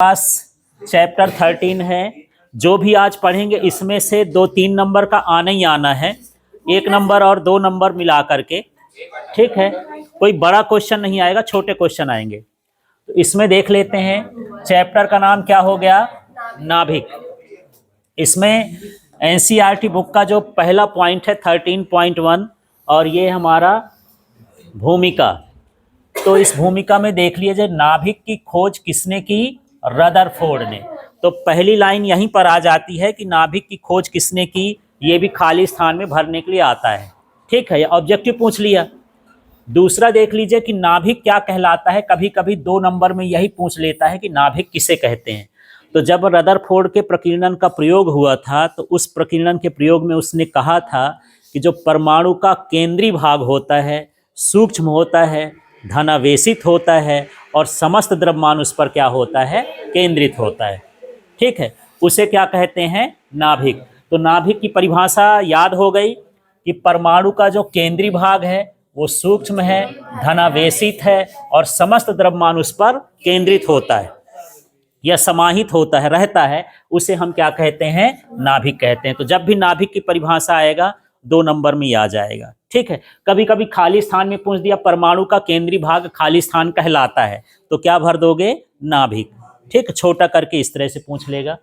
पास chapter 13 है। जो भी आज पढ़ेंगे इसमें से 2-3 नंबर का आना ही आना है, 1 नंबर और 2 नंबर मिला करके, ठीक है। कोई बड़ा क्वेश्चन नहीं आएगा, छोटे क्वेश्चन आएंगे। तो इसमें देख लेते हैं, चैप्टर का नाम क्या हो गया, नाभिक। इसमें एनसीईआरटी बुक का जो पहला पॉइंट है 13.1 और ये हमारा भूमिका। तो इस भूमिका में देख लीजिए, नाभिक की खोज किसने की, रदरफोर्ड ने। तो पहली लाइन यहीं पर आ जाती है कि नाभिक की खोज किसने की, ये भी खाली स्थान में भरने के लिए आता है, ठीक है। ये ऑब्जेक्टिव पूछ लिया। दूसरा देख लीजिए कि नाभिक क्या कहलाता है। कभी कभी 2 नंबर में यही पूछ लेता है कि नाभिक किसे कहते हैं। तो जब रदरफोर्ड के प्रकीर्णन का प्रयोग हुआ था तो उस प्रकीर्णन के प्रयोग में उसने कहा था कि जो परमाणु का केंद्रीय भाग होता है, सूक्ष्म होता है, धनावेशित होता है और समस्त द्रव्यमान उस पर क्या होता है, केंद्रित होता है, ठीक है। उसे क्या कहते हैं, नाभिक। तो नाभिक की परिभाषा याद हो गई कि परमाणु का जो केंद्रीय भाग है वो सूक्ष्म है, धनावेशित है और समस्त द्रव्यमान उस पर केंद्रित होता है या समाहित होता है, रहता है, उसे हम क्या कहते हैं, नाभिक कहते हैं। तो जब भी नाभिक की परिभाषा आएगा 2 नंबर में ही आ जाएगा, ठीक है। कभी कभी खाली स्थान में पूछ दिया परमाणु का केंद्रीय भाग खाली स्थान कहलाता है, तो क्या भर दोगे, नाभिक, ठीक। छोटा करके इस तरह से पूछ लेगा।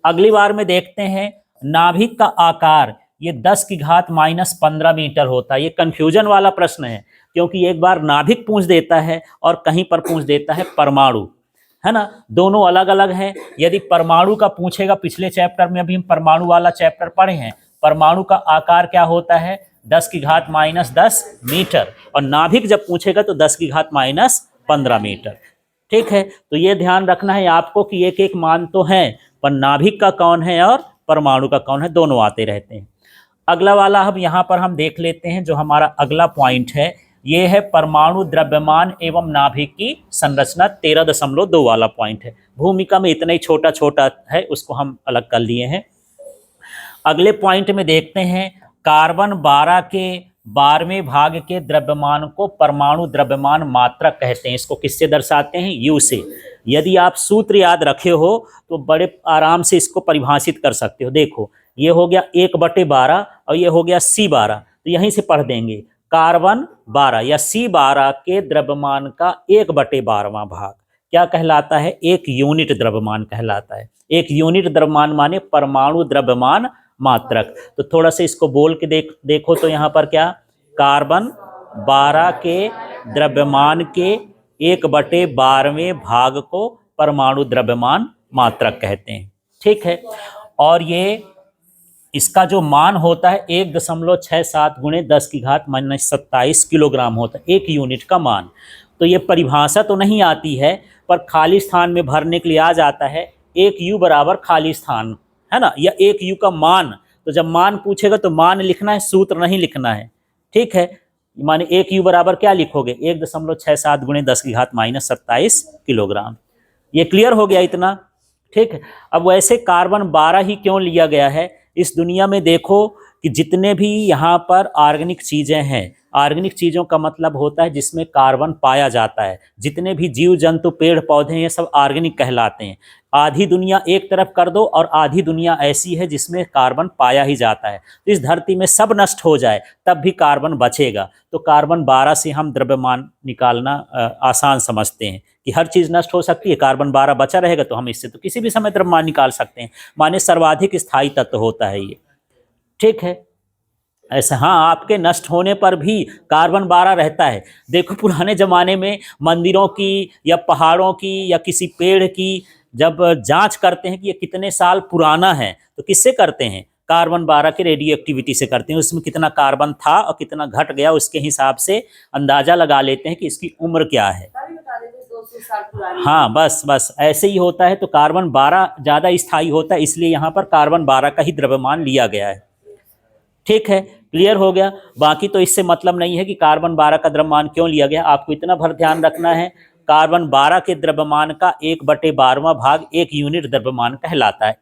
अगली बार में देखते हैं, नाभिक का आकार ये 10 की घात -15 मीटर होता है। ये कंफ्यूजन वाला प्रश्न है, क्योंकि एक बार नाभिक पूछ देता है और कहीं पर पूछ देता है परमाणु, है ना। दोनों अलग अलग हैं। यदि परमाणु का पूछेगा, पिछले चैप्टर में अभी हम परमाणु वाला चैप्टर पढ़े हैं, परमाणु का आकार क्या होता है, 10 की घात -10 मीटर, और नाभिक जब पूछेगा तो 10 की घात -15 मीटर, ठीक है। तो ये ध्यान रखना है आपको कि एक एक मान तो है, पर नाभिक का कौन है और परमाणु का कौन है, दोनों आते रहते हैं। अगला वाला हम यहाँ पर हम देख लेते हैं, जो हमारा अगला पॉइंट है ये है परमाणु द्रव्यमान एवं नाभिक की संरचना। 13.2 वाला पॉइंट है। भूमिका में इतना ही छोटा छोटा है, उसको हम अलग कर लिए हैं। अगले पॉइंट में देखते हैं, कार्बन 12 के 12वें भाग के द्रव्यमान को परमाणु द्रव्यमान मात्रक कहते हैं। इसको किससे दर्शाते हैं, यू से। यदि आप सूत्र याद रखे हो तो बड़े आराम से इसको परिभाषित कर सकते हो। देखो, ये हो गया 1/12 और ये हो गया C12, तो यहीं से पढ़ देंगे। कार्बन 12 या C12 के द्रव्यमान का 1/12वां भाग क्या कहलाता है, 1 यूनिट द्रव्यमान कहलाता है। 1 यूनिट द्रव्यमान माने परमाणु द्रव्यमान मात्रक। तो थोड़ा सा इसको बोल के देखो तो यहाँ पर क्या, कार्बन 12 के द्रव्यमान के 1/12वें भाग को परमाणु द्रव्यमान मात्रक कहते हैं, ठीक है। और ये इसका जो मान होता है 1.67 × 10 की घात -27 किलोग्राम होता है, 1 यूनिट का मान। तो ये परिभाषा तो नहीं आती है, पर खाली स्थान में भरने के लिए आ जाता है। 1 U बराबर खाली स्थान, है ना, या 1 U का मान। तो जब मान पूछेगा तो मान लिखना है, सूत्र नहीं लिखना है, ठीक है। माने 1 U बराबर क्या लिखोगे, 1.67 × 10 की घात -27 किलोग्राम। ये क्लियर हो गया इतना, ठीक है। अब वैसे कार्बन 12 ही क्यों लिया गया है, इस दुनिया में देखो कि जितने भी यहाँ पर ऑर्गेनिक चीज़ें हैं, ऑर्गेनिक चीज़ों का मतलब होता है जिसमें कार्बन पाया जाता है। जितने भी जीव जंतु पेड़ पौधे ये सब ऑर्गेनिक कहलाते हैं। आधी दुनिया एक तरफ कर दो और आधी दुनिया ऐसी है जिसमें कार्बन पाया ही जाता है। तो इस धरती में सब नष्ट हो जाए तब भी कार्बन बचेगा। तो कार्बन 12 से हम द्रव्यमान निकालना आसान समझते हैं कि हर चीज़ नष्ट हो सकती है, कार्बन 12 बचा रहेगा तो हम इससे तो किसी भी समय द्रव्यमान निकाल सकते हैं। माने सर्वाधिक स्थायी तत्व होता है ये, ठीक है। ऐसा हाँ, आपके नष्ट होने पर भी कार्बन 12 रहता है। देखो, पुराने ज़माने में मंदिरों की या पहाड़ों की या किसी पेड़ की जब जांच करते हैं कि ये कितने साल पुराना है, तो किससे करते हैं, कार्बन 12 के रेडियो एक्टिविटी से करते हैं। उसमें कितना कार्बन था और कितना घट गया, उसके हिसाब से अंदाज़ा लगा लेते हैं कि इसकी उम्र क्या है। हाँ, बस ऐसे ही होता है। तो कार्बन 12 ज़्यादा स्थायी होता है, इसलिए यहाँ पर कार्बन 12 का ही द्रव्यमान लिया गया है, ठीक है। क्लियर हो गया। बाकी तो इससे मतलब नहीं है कि कार्बन 12 का द्रव्यमान क्यों लिया गया। आपको इतना भर ध्यान रखना है, कार्बन 12 के द्रव्यमान का 1/12वां भाग 1 यूनिट द्रव्यमान कहलाता है,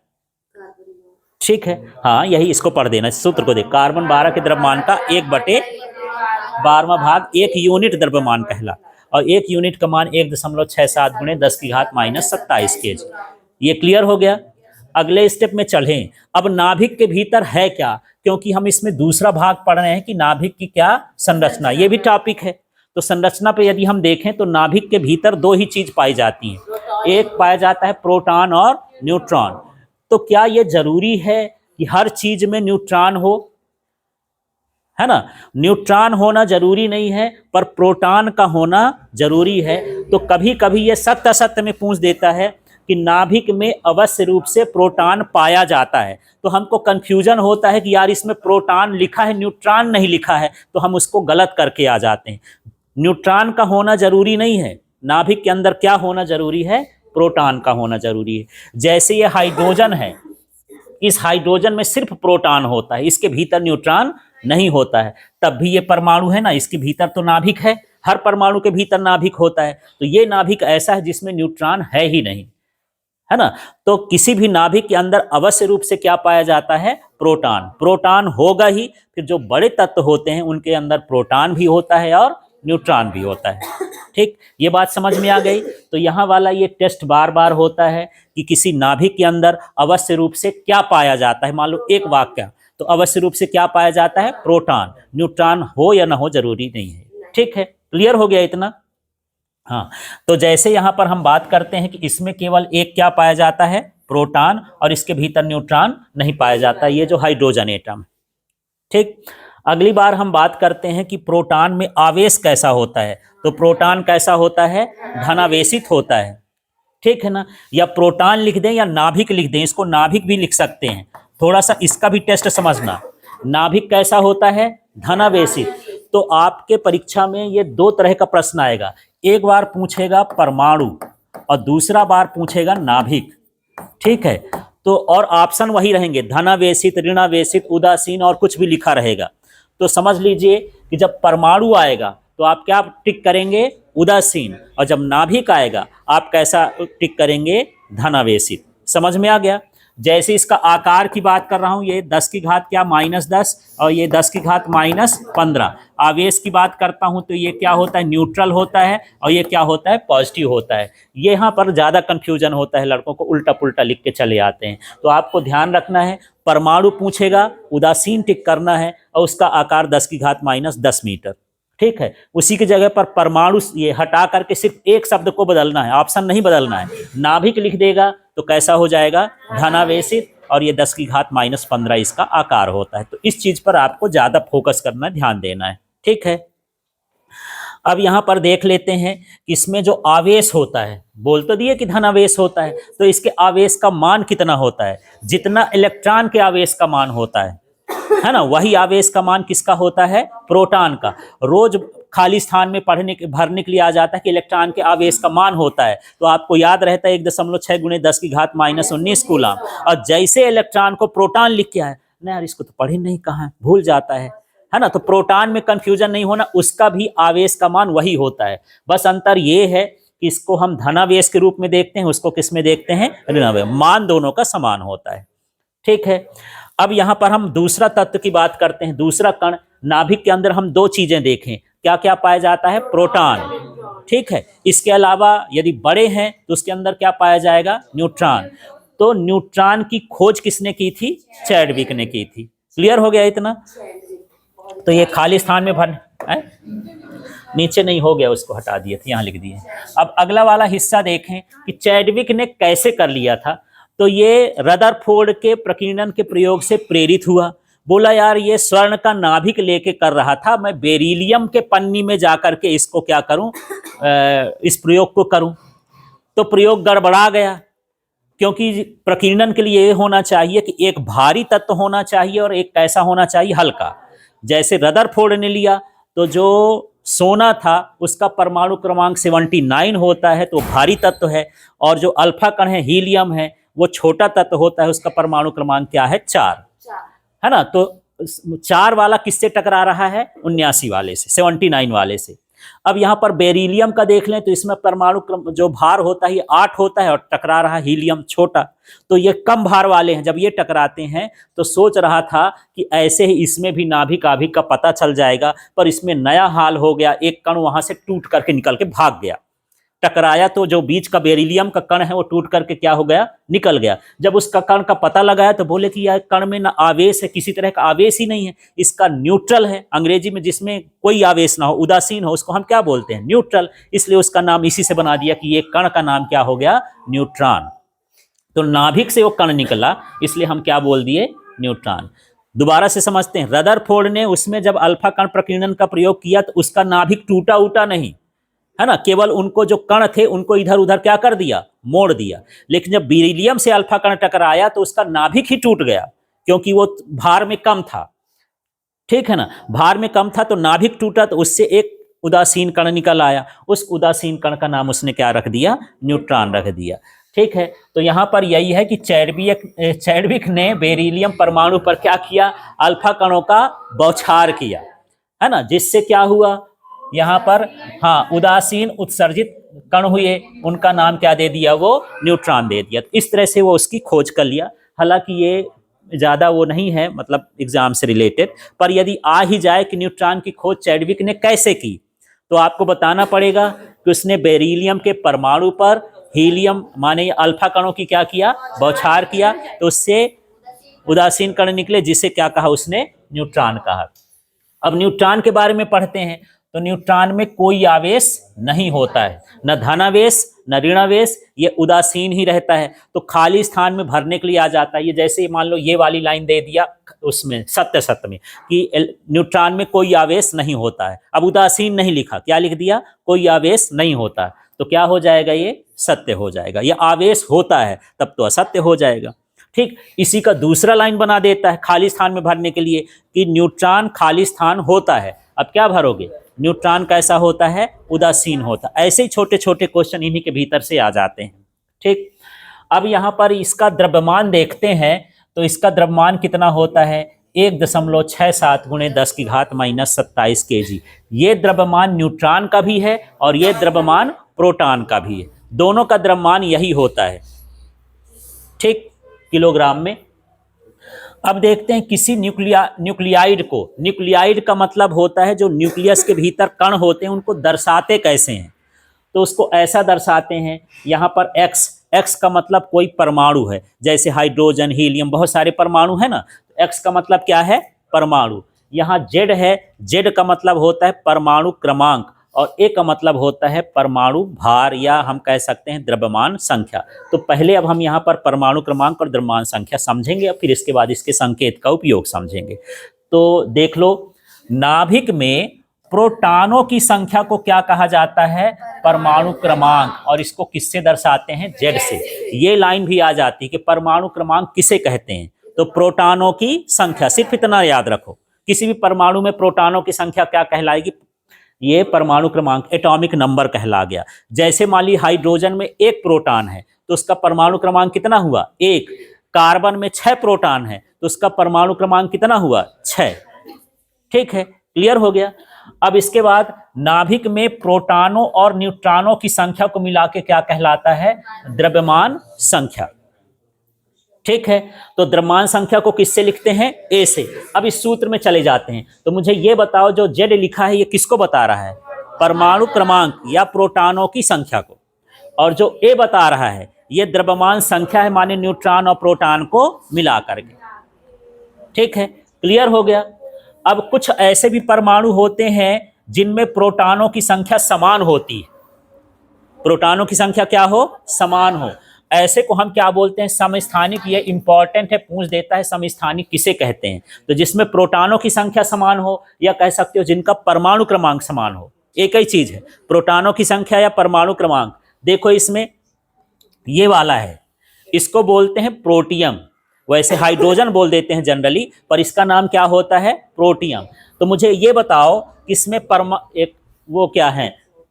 ठीक है। हाँ, यही इसको पढ़ देना, सूत्र को देख, कार्बन 12 के द्रव्यमान का 1/12वां भाग 1 यूनिट द्रव्यमान कहला। और 1 यूनिट का मान 1.67 गुणे 10 की घात -27 kg। ये क्लियर हो गया। अगले स्टेप में चलें। अब नाभिक के भीतर है क्या, क्योंकि हम इसमें दूसरा भाग पढ़ रहे हैं कि नाभिक की क्या संरचना, ये भी टॉपिक है। तो संरचना पे यदि हम देखें तो नाभिक के भीतर दो ही चीज पाई जाती हैं, एक पाया जाता है प्रोटॉन और न्यूट्रॉन। तो क्या ये जरूरी है कि हर चीज में न्यूट्रॉन हो, है ना? न्यूट्रॉन होना जरूरी नहीं है, पर प्रोटॉन का होना जरूरी है। तो कभी कभी ये सत्य असत्य में पूछ देता है कि नाभिक में अवश्य रूप से प्रोटॉन पाया जाता है। तो हमको कंफ्यूजन होता है कि यार इसमें प्रोटॉन लिखा है, न्यूट्रॉन नहीं लिखा है, तो हम उसको गलत करके आ जाते हैं। न्यूट्रॉन का होना जरूरी नहीं है, नाभिक के अंदर क्या होना जरूरी है? प्रोटॉन का होना जरूरी है। जैसे ये हाइड्रोजन है, इस हाइड्रोजन में सिर्फ प्रोटॉन होता है, इसके भीतर न्यूट्रॉन नहीं होता है। तब भी ये परमाणु है ना, इसके भीतर तो नाभिक है, हर परमाणु के भीतर नाभिक होता है। तो ये नाभिक ऐसा है जिसमें न्यूट्रॉन है ही नहीं, है ना? तो किसी भी नाभिक के अंदर अवश्य रूप से क्या पाया जाता है? प्रोटॉन। प्रोटॉन होगा ही, फिर जो बड़े तत्व होते हैं उनके अंदर प्रोटॉन भी होता है और न्यूट्रॉन भी होता है। ठीक, ये बात समझ में आ गई। तो यहाँ वाला ये टेस्ट बार बार होता है कि किसी नाभिक के अंदर अवश्य रूप से क्या पाया जाता है। मान लो एक वाक्य, तो अवश्य रूप से क्या पाया जाता है? प्रोटॉन। न्यूट्रॉन हो या ना हो जरूरी नहीं है। ठीक है, क्लियर हो गया इतना? हाँ, तो जैसे यहाँ पर हम बात करते हैं कि इसमें केवल एक क्या पाया जाता है? प्रोटॉन, और इसके भीतर न्यूट्रॉन नहीं पाया जाता, ये जो हाइड्रोजन एटम। ठीक, अगली बार हम बात करते हैं कि प्रोटॉन में आवेश कैसा होता है। तो प्रोटॉन कैसा होता है? धनावेशित होता है। ठीक है ना? या प्रोटॉन लिख दें या नाभिक लिख दें, इसको नाभिक भी लिख सकते हैं। थोड़ा सा इसका भी टेस्ट समझना। नाभिक कैसा होता है? धनावेशित। तो आपके परीक्षा में ये दो तरह का प्रश्न आएगा, एक बार पूछेगा परमाणु और दूसरा बार पूछेगा नाभिक। ठीक है, तो और ऑप्शन वही रहेंगे, धनावेशित, ऋणावेशित, उदासीन और कुछ भी लिखा रहेगा। तो समझ लीजिए कि जब परमाणु आएगा तो आप क्या टिक करेंगे? उदासीन। और जब नाभिक आएगा आप कैसा टिक करेंगे? धनावेशित। समझ में आ गया? जैसे इसका आकार की बात कर रहा हूं, ये 10 की घात क्या? -10, और ये 10 की घात -15। आवेश की बात करता हूं तो ये क्या होता है? न्यूट्रल होता है, और ये क्या होता है? पॉजिटिव होता है। ये यहाँ पर ज़्यादा कन्फ्यूजन होता है, लड़कों को उल्टा पुल्टा लिख के चले आते हैं। तो आपको ध्यान रखना है, परमाणु पूछेगा, उदासीन टिक करना है, और उसका आकार 10 की घात -10 मीटर। ठीक है, उसी की जगह पर परमाणु ये हटा करके सिर्फ एक शब्द को बदलना है, ऑप्शन नहीं बदलना है। नाभिक लिख देगा तो कैसा हो जाएगा? धनावेशित, और ये 10 की घात -15 इसका आकार होता है। तो इस चीज पर आपको ज्यादा फोकस करना है, ध्यान देना है। ठीक है, अब यहाँ पर देख लेते हैं कि इसमें जो आवेश होता है, बोल तो दिए कि धनावेश होता है, तो इसके आवेश का मान कितना होता है? जितना इलेक्ट्रॉन के आवेश का मान होता है ना, वही आवेश का मान किसका होता है? प्रोटॉन का। रोज खाली स्थान में भरने के लिए आ जाता है कि इलेक्ट्रॉन के आवेश का मान होता है, तो आपको याद रहता है 1.6 गुणे 10 की घात -19 कूलम। और जैसे इलेक्ट्रॉन को प्रोटॉन लिख के आए ना, यार इसको तो पढ़े नहीं, कहाँ भूल जाता है ना? तो प्रोटॉन में कंफ्यूजन नहीं होना, उसका भी आवेश का मान वही होता है। बस अंतर ये है कि इसको हम धनावेश के रूप में देखते हैं, उसको किस में देखते हैं? ऋणावेश। मान दोनों का समान होता है। ठीक है, अब यहाँ पर हम दूसरा तत्व की बात करते हैं, दूसरा कण। नाभिक के अंदर हम दो चीजें देखें, क्या क्या पाया जाता है? प्रोटॉन। ठीक है, इसके अलावा यदि बड़े हैं तो उसके अंदर क्या पाया जाएगा? न्यूट्रॉन। तो न्यूट्रॉन की खोज किसने की थी? चैडविक ने की थी। क्लियर हो गया इतना? तो ये खाली स्थान में भर नीचे नहीं हो गया, उसको हटा दिए थे, यहाँ लिख दिए। अब अगला वाला हिस्सा देखें कि चैडविक ने कैसे कर लिया था। तो ये रदरफोर्ड के प्रकीर्णन के प्रयोग से प्रेरित हुआ। बोला यार ये स्वर्ण का नाभिक लेके कर रहा था, मैं बेरिलियम के पन्नी में जाकर के इसको क्या करूं, इस प्रयोग को करूं। तो प्रयोग गड़बड़ा गया, क्योंकि प्रकीर्णन के लिए ये होना चाहिए कि एक भारी तत्व होना चाहिए और एक कैसा होना चाहिए? हल्का। जैसे रदरफोर्ड ने लिया तो जो सोना था उसका परमाणु क्रमांक 79 होता है, तो भारी तत्व है। और जो अल्फा कण है, हीलियम है, वो छोटा तत्व होता है, उसका परमाणु क्रमांक क्या है? 4, है ना? तो 4 वाला किससे टकरा रहा है? 79 वाले से, 79 वाले से। अब यहाँ पर बेरिलियम का देख लें तो इसमें परमाणु जो भार होता है ये 8 होता है और टकरा रहा हीलियम छोटा, तो ये कम भार वाले हैं। जब ये टकराते हैं तो सोच रहा था कि ऐसे ही इसमें भी नाभिक आभिक का पता चल जाएगा, पर इसमें नया हाल हो गया, एक कण वहां से टूट करके निकल के भाग गया। टकराया तो जो बीच का बेरिलियम का कण है वो टूट करके क्या हो गया, निकल गया। जब उसका कण का पता लगाया तो बोले कि यह कण में ना आवेश है, किसी तरह का आवेश ही नहीं है, इसका न्यूट्रल है। अंग्रेजी में जिसमें कोई आवेश ना हो, उदासीन हो, उसको हम क्या बोलते हैं, न्यूट्रल। इसलिए उसका नाम इसी से बना दिया कि ये कण का नाम क्या हो गया, न्यूट्रॉन। तो नाभिक से वो कण निकला, इसलिए हम क्या बोल दिए, न्यूट्रॉन। दोबारा से समझते हैं, रदरफोर्ड ने उसमें जब अल्फा कण प्रकीर्णन का प्रयोग किया तो उसका नाभिक टूटा उटा नहीं है ना, केवल उनको जो कण थे उनको इधर उधर क्या कर दिया, मोड़ दिया। लेकिन जब बेरिलियम से अल्फा कण टकराया तो उसका नाभिक ही टूट गया, क्योंकि वो भार में कम था, ठीक है ना, भार में कम था तो नाभिक टूटा, तो उससे एक उदासीन कण निकल आया। उस उदासीन कण का नाम उसने क्या रख दिया, न्यूट्रॉन रख दिया। ठीक है, तो यहां पर यही है कि चैडविक ने बेरिलियम परमाणु पर क्या किया, अल्फा कणों का बौछार किया, है ना, जिससे क्या हुआ यहां पर, हाँ, उदासीन उत्सर्जित कण हुए, उनका नाम क्या दे दिया, वो न्यूट्रॉन दे दिया। इस तरह से वो उसकी खोज कर लिया। हालांकि ये ज्यादा वो नहीं है, मतलब एग्जाम से रिलेटेड, पर यदि आ ही जाए कि न्यूट्रॉन की खोज चैडविक ने कैसे की, तो आपको बताना पड़ेगा कि उसने बेरिलियम के परमाणु पर हीलियम माने अल्फा कणों की क्या किया, बौछार किया, तो उससे उदासीन कण निकले, जिसे क्या कहा उसने, न्यूट्रॉन कहा। अब न्यूट्रॉन के बारे में पढ़ते हैं, तो न्यूट्रॉन में कोई आवेश नहीं होता है, न धनावेश न ऋणावेश, ये उदासीन ही रहता है। तो खाली स्थान में भरने के लिए आ जाता है। ये जैसे मान लो ये वाली लाइन दे दिया उसमें सत्य में कि न्यूट्रॉन में कोई आवेश नहीं होता है, अब उदासीन नहीं लिखा, क्या लिख दिया, कोई आवेश नहीं होता है, तो क्या हो जाएगा, ये सत्य हो जाएगा। ये आवेश होता है तब तो असत्य हो जाएगा। ठीक, इसी का दूसरा लाइन बना देता है खाली स्थान में भरने के लिए कि न्यूट्रॉन खाली स्थान होता है। अब क्या भरोगे, न्यूट्रॉन कैसा होता है, उदासीन होता है। ऐसे ही छोटे छोटे क्वेश्चन इन्हीं के भीतर से आ जाते हैं। ठीक, अब यहाँ पर इसका द्रव्यमान देखते हैं, तो इसका द्रव्यमान कितना होता है, 1.67 × 10⁻⁻27 kg। ये द्रव्यमान न्यूट्रॉन का भी है और ये द्रव्यमान प्रोटॉन का भी है, दोनों का द्रव्यमान यही होता है, ठीक, किलोग्राम में। अब देखते हैं किसी न्यूक्लियाइड को, न्यूक्लियाइड का मतलब होता है जो न्यूक्लियस के भीतर कण होते हैं उनको दर्शाते कैसे हैं, तो उसको ऐसा दर्शाते हैं, यहाँ पर एक्स का मतलब कोई परमाणु है, जैसे हाइड्रोजन, हीलियम, बहुत सारे परमाणु है ना, एक्स का मतलब क्या है, परमाणु। यहाँ जेड है, जेड का मतलब होता है परमाणु क्रमांक, और ए का मतलब होता है परमाणु भार, या हम कह सकते हैं द्रव्यमान संख्या। तो पहले अब हम यहाँ पर परमाणु क्रमांक और द्रव्यमान संख्या समझेंगे, और फिर इसके बाद इसके संकेत का उपयोग समझेंगे। तो देख लो, नाभिक में प्रोटॉनों की संख्या को क्या कहा जाता है, परमाणु क्रमांक, और इसको किससे दर्शाते हैं, जेड से। ये लाइन भी आ जाती है कि परमाणु क्रमांक किसे कहते हैं, तो प्रोटॉनों की संख्या, सिर्फ इतना याद रखो, किसी भी परमाणु में प्रोटॉनों की संख्या क्या कहलाएगी, ये परमाणु क्रमांक, एटॉमिक नंबर कहला गया। जैसे मान ली हाइड्रोजन में 1 प्रोटॉन है तो उसका परमाणु क्रमांक कितना हुआ, 1। कार्बन में 6 प्रोटॉन है तो उसका परमाणु क्रमांक कितना हुआ, 6। ठीक है, क्लियर हो गया। अब इसके बाद नाभिक में प्रोटॉनों और न्यूट्रॉनों की संख्या को मिला के क्या कहलाता है, द्रव्यमान संख्या। ठीक है, तो द्रव्यमान संख्या को किससे लिखते हैं, ए से। अब इस सूत्र में चले जाते हैं, तो मुझे ये बताओ जो जेड लिखा है ये किसको बता रहा है, परमाणु क्रमांक या प्रोटॉनों की संख्या को, और जो ए बता रहा है ये द्रव्यमान संख्या है, माने न्यूट्रॉन और प्रोटॉन को मिला करके। ठीक है, क्लियर हो गया। अब कुछ ऐसे भी परमाणु होते हैं जिनमें प्रोटॉनों की संख्या समान होती है, प्रोटॉनों की संख्या क्या हो, समान हो, ऐसे को हम क्या बोलते हैं, समस्थानिक। ये इंपॉर्टेंट है, पूछ देता है समस्थानिक किसे कहते हैं, तो जिसमें प्रोटॉनों की संख्या समान हो, या कह सकते हो जिनका परमाणु क्रमांक समान हो, एक ही चीज है, प्रोटॉनों की संख्या या परमाणु क्रमांक। देखो इसमें ये वाला है, इसको बोलते हैं प्रोटियम, वैसे हाइड्रोजन बोल देते हैं जनरली, पर इसका नाम क्या होता है, प्रोटियम। तो मुझे ये बताओ कि इसमें एक वो क्या है,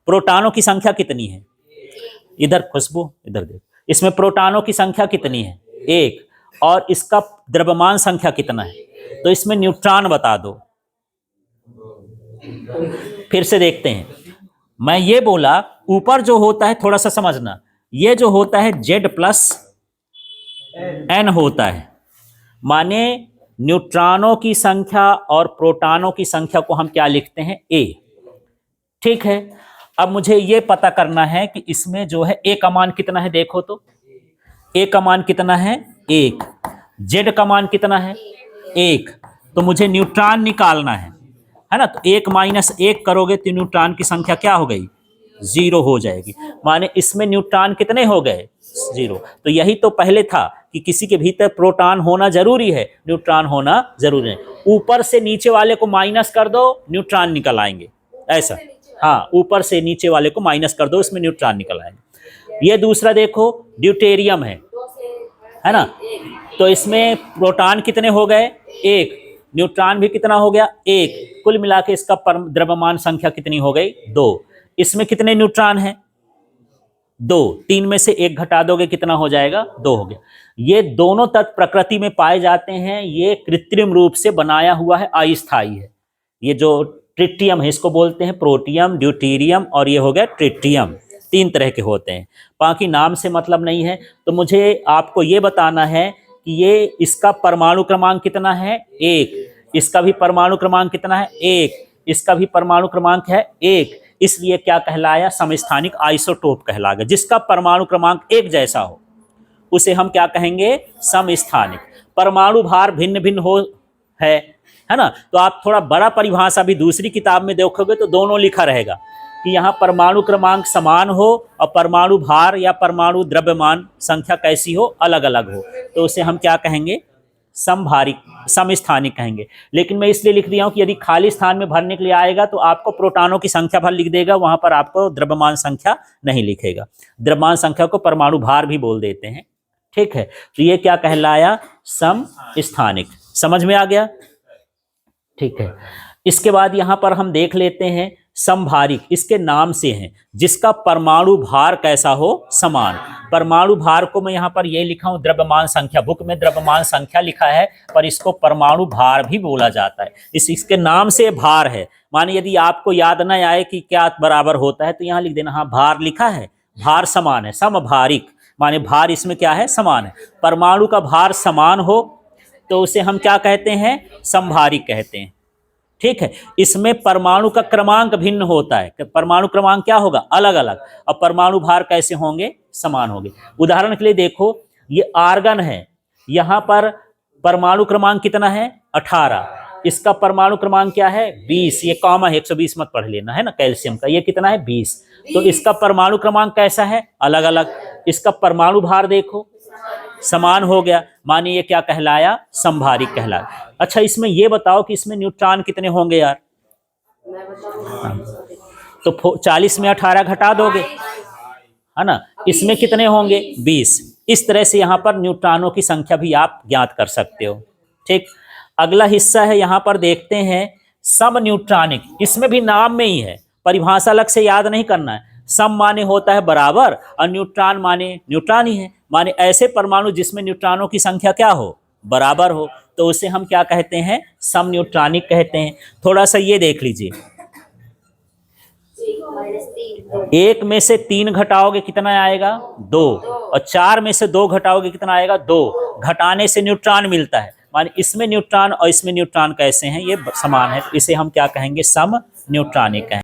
प्रोटॉनों की संख्या कितनी है, इधर खुशबू इधर देख, इसमें प्रोटॉनों की संख्या कितनी है, 1, और इसका द्रव्यमान संख्या कितना है, तो इसमें न्यूट्रॉन बता दो। फिर से देखते हैं, मैं ये बोला ऊपर जो होता है थोड़ा सा समझना, ये जो होता है Z+N होता है, माने न्यूट्रॉनों की संख्या और प्रोटॉनों की संख्या को हम क्या लिखते हैं, A। ठीक है, अब मुझे ये पता करना है कि इसमें जो है A का मान कितना है, देखो तो A का मान कितना है 1, Z का मान कितना है 1, तो मुझे न्यूट्रॉन निकालना है ना। तो 1 - 1 करोगे तो न्यूट्रॉन की संख्या क्या हो गई, 0 हो जाएगी, माने इसमें न्यूट्रॉन कितने हो गए, 0। तो यही तो पहले था कि किसी के भीतर प्रोटॉन होना जरूरी है, न्यूट्रॉन होना जरूरी है। ऊपर से नीचे वाले को माइनस कर दो, न्यूट्रॉन निकल आएंगे, ऐसा। हाँ, ऊपर से नीचे वाले को माइनस कर दो, इसमें न्यूट्रॉन निकल आएंगे। ये दूसरा देखो ड्यूटेरियम है ना, तो इसमें प्रोटॉन कितने हो गए, 1, न्यूट्रॉन भी कितना हो गया, 1, कुल मिला के इसका द्रव्यमान संख्या कितनी हो गई, 2। इसमें कितने न्यूट्रॉन हैं, 2, 3 में से 1 घटा दोगे कितना हो जाएगा, 2 हो गया। ये दोनों तत्व प्रकृति में पाए जाते हैं, ये कृत्रिम रूप से बनाया हुआ है, अस्थायी है। ये जो ट्रिटियम है इसको बोलते हैं प्रोटियम, ड्यूटेरियम और ये हो गया ट्रिटियम, 3 तरह के होते हैं, बाकी नाम से मतलब नहीं है। तो मुझे आपको ये बताना है कि ये इसका परमाणु क्रमांक कितना है, 1, इसका भी परमाणु क्रमांक कितना है, 1, इसका भी परमाणु क्रमांक है 1, इसलिए क्या कहलाया, समस्थानिक आइसोटोप कहलाएगा। जिसका परमाणु क्रमांक एक जैसा हो उसे हम क्या कहेंगे, समस्थानिक। परमाणु भार भिन्न भिन्न हो है ना, तो आप थोड़ा बड़ा परिभाषा भी दूसरी किताब में देखोगे तो दोनों लिखा रहेगा कि यहाँ परमाणु क्रमांक समान हो और परमाणु भार या परमाणु द्रव्यमान संख्या कैसी हो, अलग अलग हो, तो उसे हम क्या कहेंगे, समभारिक, समस्थानिक कहेंगे। लेकिन मैं इसलिए लिख दिया हूँ कि यदि खाली स्थान में भरने के लिए आएगा तो आपको प्रोटॉनों की संख्या भर लिख देगा, वहां पर आपको द्रव्यमान संख्या नहीं लिखेगा। द्रव्यमान संख्या को परमाणु भार भी बोल देते हैं। ठीक है, तो ये क्या कहलाया, समस्थानिक। समझ में आ गया, ठीक है। इसके बाद यहां पर हम देख लेते हैं समभारिक, इसके नाम से हैं, जिसका परमाणु भार कैसा हो, समान। परमाणु भार को मैं यहाँ पर ये लिखा हूँ द्रव्यमान संख्या, बुक में द्रव्यमान संख्या लिखा है पर इसको परमाणु भार भी बोला जाता है। इसके नाम से भार है, माने यदि आपको याद न आए कि क्या बराबर होता है तो यहाँ लिख देना, हाँ भार लिखा है, भार समान है, समभारिक माने भार इसमें क्या है, समान है। परमाणु का भार समान हो तो उसे हम क्या कहते हैं, समभारिक कहते हैं। ठीक है, इसमें परमाणु का क्रमांक भिन्न होता है, परमाणु क्रमांक क्या होगा, अलग अलग, और परमाणु भार कैसे होंगे, समान होंगे। उदाहरण के लिए देखो, ये आर्गन है, यहाँ पर परमाणु क्रमांक कितना है, 18, इसका परमाणु क्रमांक क्या है, 20, ये कॉमन है, 120 मत पढ़ लेना है ना, कैल्शियम का ये कितना है, 20, तो इसका परमाणु क्रमांक कैसा है, अलग अलग। इसका परमाणु भार देखो समान हो गया, माने ये क्या कहलाया, समभारिक कहलाया। अच्छा, इसमें ये बताओ कि इसमें न्यूट्रॉन कितने होंगे यार, तो 40 में 18 घटा दोगे, है ना, इसमें कितने होंगे, 20। इस तरह से यहाँ पर न्यूट्रॉनों की संख्या भी आप ज्ञात कर सकते हो। ठीक, अगला हिस्सा है, यहाँ पर देखते हैं सम न्यूट्रॉनिक। इसमें भी नाम में ही है, परिभाषा अलग से याद नहीं करना है। सम माने होता है बराबर और न्यूट्रॉन माने न्यूट्रॉन ही है, माने ऐसे परमाणु जिसमें न्यूट्रॉनों की संख्या क्या हो, बराबर हो, तो उसे हम क्या कहते हैं, सम न्यूट्रॉनिक कहते हैं। थोड़ा सा ये देख लीजिए, 1 में से 3 घटाओगे कितना आएगा, 2, और 4 में से 2 घटाओगे कितना आएगा, 2, घटाने से न्यूट्रॉन मिलता है, माने इसमें न्यूट्रॉन और इसमें न्यूट्रॉन कैसे हैं, ये समान है, तो इसे हम क्या कहेंगे, सम न्यूट्रॉनिक कहेंगे।